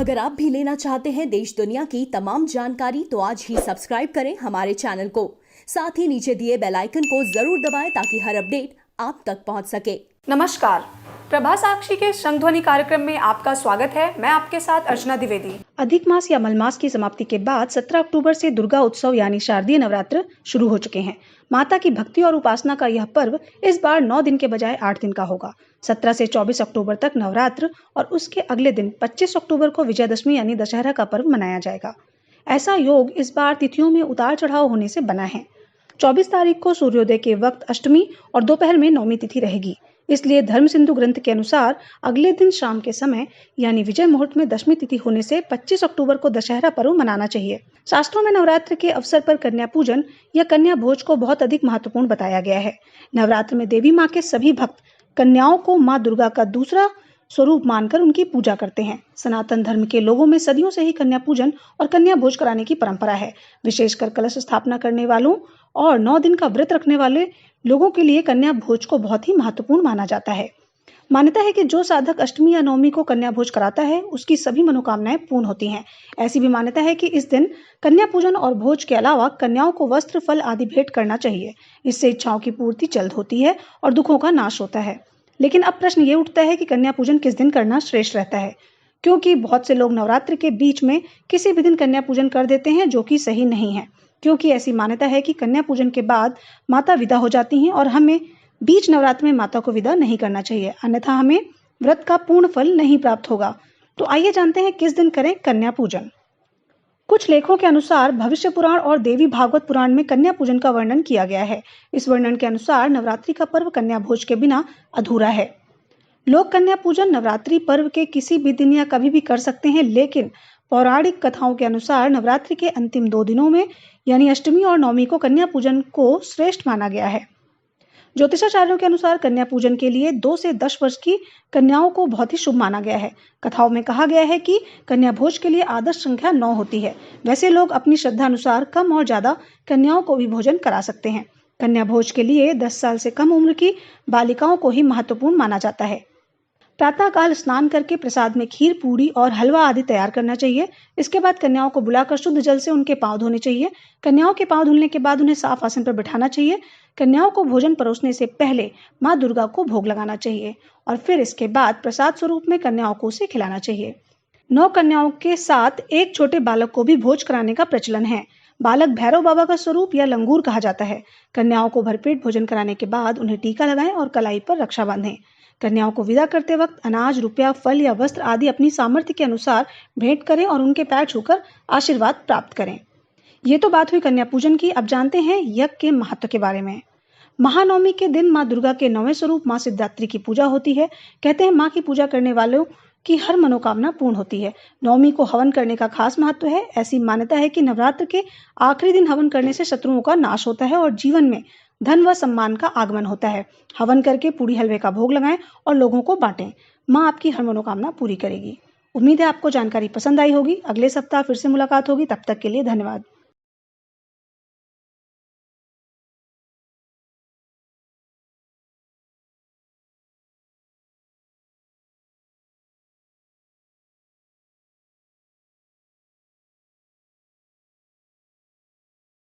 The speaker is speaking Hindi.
अगर आप भी लेना चाहते हैं देश दुनिया की तमाम जानकारी तो आज ही सब्सक्राइब करें हमारे चैनल को। साथ ही नीचे दिए बेल आइकन को जरूर दबाएं ताकि हर अपडेट आप तक पहुंच सके। नमस्कार, प्रभा साक्षी के संध्वनि कार्यक्रम में आपका स्वागत है। मैं आपके साथ अर्चना द्विवेदी। अधिक मास या मलमास की समाप्ति के बाद 17 अक्टूबर से दुर्गा उत्सव यानी शारदीय नवरात्र शुरू हो चुके हैं। माता की भक्ति और उपासना का यह पर्व इस बार 9 दिन के बजाय 8 दिन का होगा। 17 से 24 अक्टूबर तक नवरात्र और उसके अगले दिन 25 अक्टूबर को विजयदशमी यानी दशहरा का पर्व मनाया जाएगा। ऐसा योग इस बार तिथियों में उतार चढ़ाव होने से बना है। 24 तारीख को सूर्योदय के वक्त अष्टमी और दोपहर में नौमी तिथि रहेगी। इसलिए धर्म सिंधु ग्रंथ के अनुसार अगले दिन शाम के समय यानी विजय मुहूर्त में दशमी तिथि होने से 25 अक्टूबर को दशहरा पर्व मनाना चाहिए। शास्त्रों में नवरात्र के अवसर पर कन्या पूजन या कन्या भोज को बहुत अधिक महत्वपूर्ण बताया गया है। नवरात्र में देवी माँ के सभी भक्त कन्याओं को माँ दुर्गा का दूसरा स्वरूप मानकर उनकी पूजा करते हैं। सनातन धर्म के लोगों में सदियों से ही कन्या पूजन और कन्या भोज कराने की परंपरा है। विशेषकर कलश स्थापना करने वालों और 9 दिन का व्रत रखने वाले लोगों के लिए कन्या भोज को बहुत ही महत्वपूर्ण माना जाता है। मान्यता है कि जो साधक अष्टमी या नवमी को कन्या भोज कराता है उसकी सभी मनोकामनाएं पूर्ण होती हैं। ऐसी भी मान्यता है कि इस दिन कन्या पूजन और भोज के अलावा कन्याओं को वस्त्र, फल आदि भेंट करना चाहिए। इससे इच्छाओं की पूर्ति जल्द होती है और दुखों का नाश होता है। लेकिन अब प्रश्न ये उठता है कि कन्या पूजन किस दिन करना श्रेष्ठ रहता है, क्योंकि बहुत से लोग नवरात्र के बीच में किसी भी दिन कन्या पूजन कर देते हैं, जो कि सही नहीं है। क्योंकि ऐसी मान्यता है कि कन्या पूजन के बाद माता विदा हो जाती हैं और हमें बीच नवरात्र में माता को विदा नहीं करना चाहिए, अन्यथा हमें व्रत का पूर्ण फल नहीं प्राप्त होगा। तो आइए जानते हैं किस दिन करें कन्या पूजन। कुछ लेखों के अनुसार भविष्य पुराण और देवी भागवत पुराण में कन्या पूजन का वर्णन किया गया है। इस वर्णन के अनुसार नवरात्रि का पर्व कन्या भोज के बिना अधूरा है। लोग कन्या पूजन नवरात्रि पर्व के किसी भी दिन या कभी भी कर सकते हैं, लेकिन पौराणिक कथाओं के अनुसार नवरात्रि के अंतिम 2 दिनों में यानी अष्टमी और नवमी को कन्या पूजन को श्रेष्ठ माना गया है। ज्योतिषाचार्यों के अनुसार कन्या पूजन के लिए 2 से 10 वर्ष की कन्याओं को बहुत ही शुभ माना गया है। कथाओं में कहा गया है कि कन्या भोज के लिए आदर्श संख्या 9 होती है। वैसे लोग अपनी श्रद्धा अनुसार कम और ज्यादा कन्याओं को भी भोजन करा सकते हैं। कन्या भोज के लिए 10 साल से कम उम्र की बालिकाओं को ही महत्वपूर्ण माना जाता है। प्रातःकाल स्नान करके प्रसाद में खीर, पूरी और हलवा आदि तैयार करना चाहिए। इसके बाद कन्याओं को बुलाकर शुद्ध जल से उनके पांव धोने चाहिए। कन्याओं के पांव धुलने के बाद उन्हें साफ आसन पर बिठाना चाहिए। कन्याओं को भोजन परोसने से पहले माँ दुर्गा को भोग लगाना चाहिए और फिर इसके बाद प्रसाद स्वरूप में कन्याओं को उसे खिलाना चाहिए। 9 कन्याओं के साथ एक छोटे बालक को भी भोज कराने का प्रचलन है। बालक भैरव बाबा का स्वरूप या लंगूर कहा जाता है। कन्याओं को भरपेट भोजन कराने के बाद उन्हें टीका लगाएं और कलाई पर रक्षा बांधें। कन्याओं को विदा करते वक्त अनाज, रुपया, फल या वस्त्र आदि अपनी सामर्थ्य के अनुसार भेंट करें और उनके पैर छूकर आशीर्वाद प्राप्त करें। ये तो बात हुई कन्या पूजन की। अब जानते हैं यज्ञ के महत्व के बारे में। महानवमी के दिन माँ दुर्गा के 9वें स्वरूप माँ सिद्धिदात्री की पूजा होती है। कहते हैं माँ की पूजा करने वालों की हर मनोकामना पूर्ण होती है। नवमी को हवन करने का खास महत्व है। ऐसी मान्यता है कि नवरात्र के आखिरी दिन हवन करने से शत्रुओं का नाश होता है और जीवन में धन व सम्मान का आगमन होता है। हवन करके पूरी हलवे का भोग लगाएं और लोगों को बांटें। माँ आपकी हर मनोकामना पूरी करेगी। उम्मीद है आपको जानकारी पसंद आई होगी। अगले सप्ताह फिर से मुलाकात होगी। तब तक के लिए धन्यवाद।